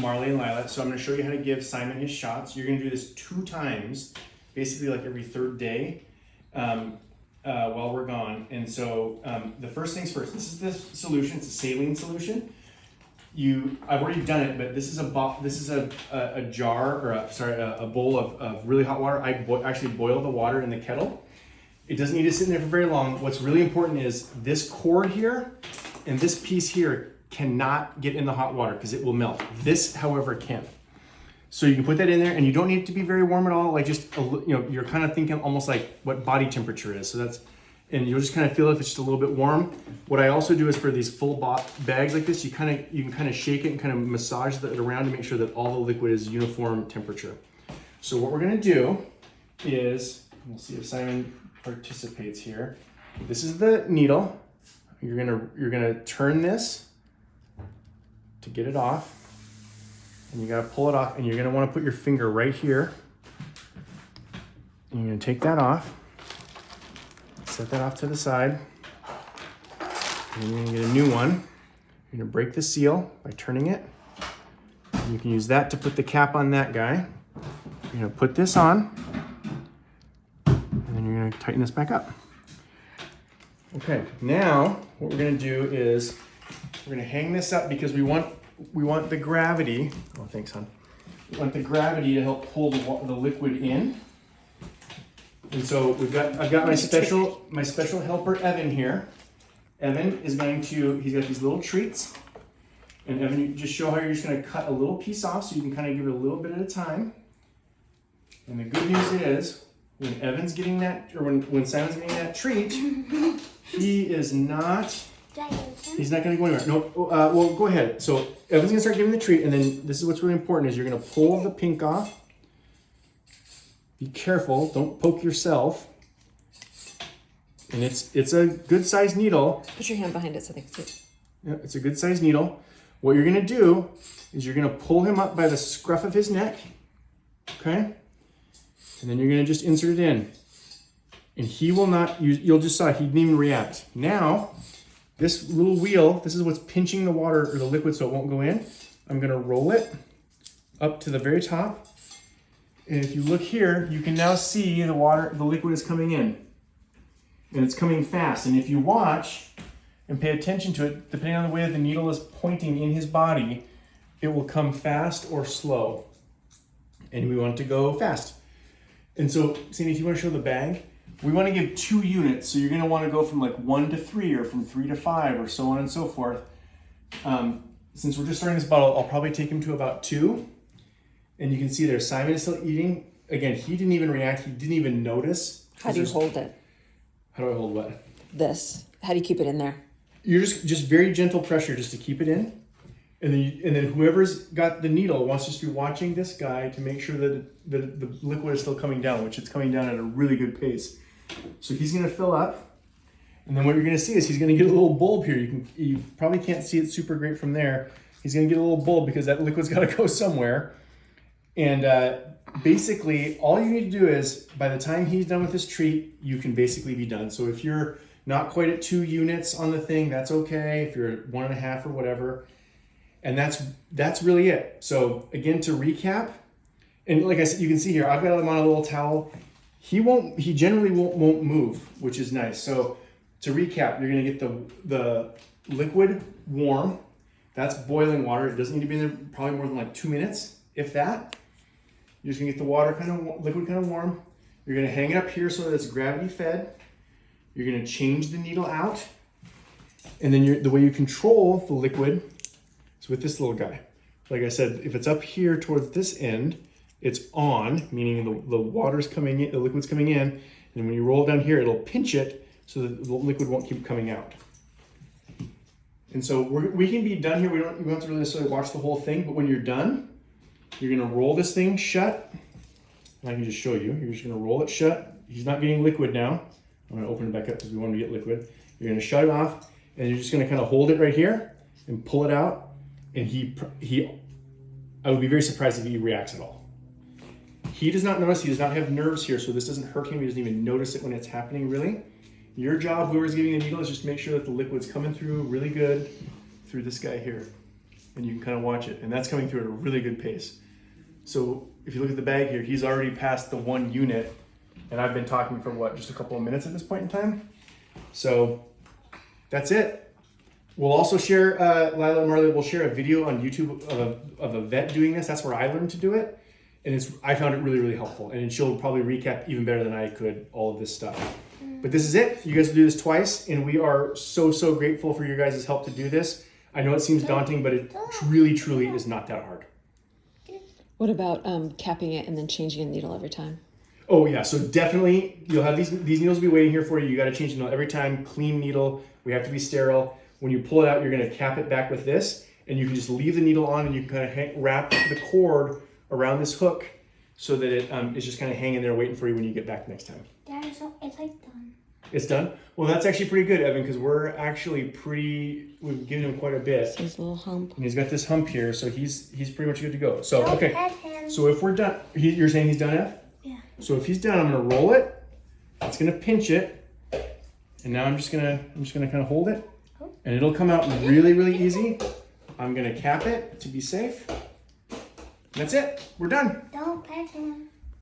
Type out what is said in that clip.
Marley and Lila. So I'm going to show you how to give Simon his shots. You're going to do this 2 times, basically like every 3rd day while we're gone. And so the first things first, this is the solution. It's a saline solution. I've already done it, but this is a jar, or a bowl of really hot water. I actually boil the water in the kettle. It doesn't need to sit in there for very long. What's really important is this cord here and this piece here cannot get in the hot water because it will melt. This, however, can. So you can put that in there, and you don't need it to be very warm at all. Like just, you're kind of thinking almost like what body temperature is. So that's, and you'll just kind of feel if it's just a little bit warm. What I also do is for these full bags like this, you can kind of shake it and kind of massage it around to make sure that all the liquid is uniform temperature. So what we're gonna do is, we'll see if Simon participates here. This is the needle. You're gonna turn this to get it off, and you gotta pull it off, and you're gonna want to put your finger right here. And you're gonna take that off, set that off to the side, and you're gonna get a new one. You're gonna break the seal by turning it. And you can use that to put the cap on that guy. You're gonna put this on, and then you're gonna tighten this back up. Okay, now what we're gonna do is we're gonna hang this up because we want the gravity. Oh, thanks, hon. We want the gravity to help pull the liquid in. And so I've got my special helper Evan here. Evan is he's got these little treats. And Evan, you just show how you're just gonna cut a little piece off so you can kind of give it a little bit at a time. And the good news is, when Evan's getting that, or when Simon's getting that treat, he's not gonna go anywhere. No, well, go ahead. So Evan's gonna start giving the treat, and then this is what's really important is you're gonna pull the pink off. Be careful, don't poke yourself. And it's a good sized needle. Put your hand behind it so they can see it. Yeah, it's a good sized needle. What you're gonna do is you're gonna pull him up by the scruff of his neck, okay? And then you're gonna just insert it in. And he will not you'll just saw he didn't even react. Now, this little wheel, this is what's pinching the water or the liquid so it won't go in. I'm gonna roll it up to the very top. And if you look here, you can now see the liquid is coming in. And it's coming fast. And if you watch and pay attention to it, depending on the way that the needle is pointing in his body, it will come fast or slow. And we want it to go fast. And so, Sandy, if you want to show the bag, we want to give 2 units. So you're going to want to go from like 1 to 3 or from 3 to 5 or so on and so forth. Since we're just starting this bottle, I'll probably take him to about 2. And you can see there, Simon is still eating. Again, he didn't even react. He didn't even notice. How do you hold it? How do I hold what? This. How do you keep it in there? You're just very gentle pressure just to keep it in. And then whoever's got the needle wants to just be watching this guy to make sure that the liquid is still coming down, which it's coming down at a really good pace. So he's gonna fill up. And then what you're gonna see is he's gonna get a little bulb here. You probably can't see it super great from there. He's gonna get a little bulb because that liquid's gotta go somewhere. And basically all you need to do is, by the time he's done with his treat, you can basically be done. So if you're not quite at 2 units on the thing, that's okay. If you're at 1.5 or whatever. And that's really it. So again, to recap, and like I said, you can see here, I've got him on a little towel. He generally won't move, which is nice. So to recap, you're gonna get the liquid warm. That's boiling water. It doesn't need to be in there probably more than like 2 minutes, if that. You're just gonna get the water liquid kind of warm. You're gonna hang it up here so that it's gravity fed. You're gonna change the needle out. And then the way you control the liquid is with this little guy. Like I said, if it's up here towards this end, it's on, meaning the water's coming in, the liquid's coming in. And when you roll it down here, it'll pinch it so that the liquid won't keep coming out. And so we can be done here. We don't have to really necessarily watch the whole thing, but when you're done, you're gonna roll this thing shut. And I can just show you. You're just gonna roll it shut. He's not getting liquid now. I'm gonna open it back up because we want him to get liquid. You're gonna shut it off, and you're just gonna kind of hold it right here and pull it out. And I would be very surprised if he reacts at all. He does not notice. He does not have nerves here, so this doesn't hurt him. He doesn't even notice it when it's happening, really. Your job, whoever's giving the needle, is just to make sure that the liquid's coming through really good through this guy here. and you can kind of watch it. And that's coming through at a really good pace. So if you look at the bag here, he's already passed the 1 unit, and I've been talking for what, just a couple of minutes at this point in time. So that's it. We'll also share, Lila and Marley will share a video on YouTube of a vet doing this. That's where I learned to do it. And I found it really, really helpful. And she'll probably recap even better than I could all of this stuff. But this is it. You guys will do this twice, and we are so, so grateful for your guys' help to do this. I know it seems daunting, but it really, truly is not that hard. What about capping it and then changing a needle every time? Oh yeah, so definitely you'll have these needles will be waiting here for you. You got to change the needle every time. Clean needle. We have to be sterile. When you pull it out, you're going to cap it back with this, and you can just leave the needle on, and you can kind of wrap the cord around this hook so that it is just kind of hanging there waiting for you when you get back next time. Dad, it's like done. It's done? Well, that's actually pretty good, Evan, because we're actually we've given him quite a bit. His little hump. And he's got this hump here, so he's pretty much good to go. So, Don't okay. pet him. So if we're done, you're saying he's done, Ev? Yeah. So if he's done, I'm gonna roll it. It's gonna pinch it. And now I'm just gonna kind of hold it. And it'll come out really, really easy. I'm gonna cap it to be safe. That's it. We're done. Don't pet him.